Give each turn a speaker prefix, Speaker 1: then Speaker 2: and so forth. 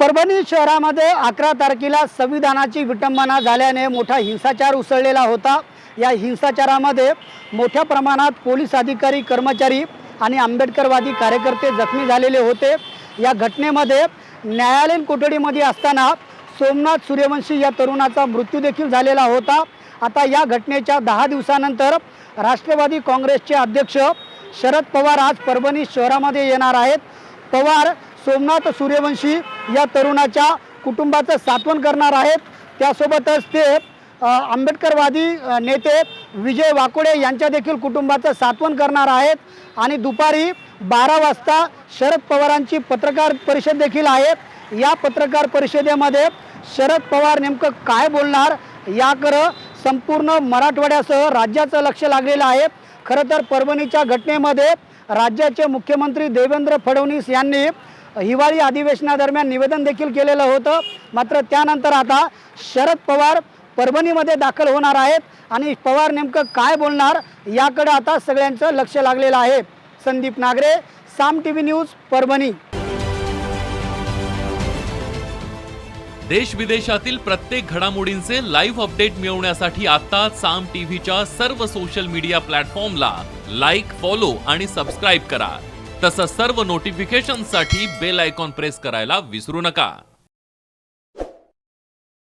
Speaker 1: परभणी शहरामध्ये 11 तारखेला संविधानाची विटंबना झाल्याने मोठा हिंसाचार उसळलेला होता। या हिंसाचारामध्ये मोठ्या प्रमाणात पोलीस अधिकारी, कर्मचारी आणि आंबेडकरवादी कार्यकर्ते जखमी झालेले होते। या घटनेमध्ये न्यायालयीन कोठडीमध्ये असताना सोमनाथ सूर्यवंशी या तरुणाचा मृत्यू देखील झालेला होता। आता या घटनेच्या 10 दिवसानंतर राष्ट्रवादी काँग्रेसचे अध्यक्ष शरद पवार आज परभणी शहरामध्ये येणार आहेत। पवार सोमनाथ सूर्यवंशी या तरुणाच्या कुटुंबाचं सांत्वन करणार आहेत। त्यासोबतच ते आंबेडकरवादी नेते विजय वाकोडे यांच्या देखील कुटुंबाचं सांत्वन करणार आहेत। आणि दुपारी 12 वाजता शरद पवारांची पत्रकार परिषद देखील आहे। या पत्रकार परिषदेमध्ये शरद पवार नेमकं काय बोलणार याकडे संपूर्ण मराठवाड्यासह राज्याचं लक्ष लागलेलं आहे। खरं तर परभणीच्या घटनेमध्ये राज्याचे मुख्यमंत्री देवेंद्र फडणवीस यांनी हिवाळी अधिवेशनादरम्यान निवेदन देखील केलेलं होतं। मात्र त्यानंतर आता शरद पवार परभणीमध्ये दाखल होणार आहेत आणि पवार नेमकं काय बोलणार याकडे आता सगळ्यांचं लक्ष लागलेलं आहे। संदीप नागरे, साम टीव्ही न्यूज, परभणी।
Speaker 2: देश विदेशातील प्रत्येक घडामोडींचे लाईव्ह अपडेट मिळवण्यासाठी आता साम टीव्हीच्या सर्व सोशल मीडिया प्लॅटफॉर्मला लाईक, फॉलो आणि सबस्क्राईब करा। तसंच सर्व नोटिफिकेशनसाठी बेल आयकॉन प्रेस करायला विसरू नका।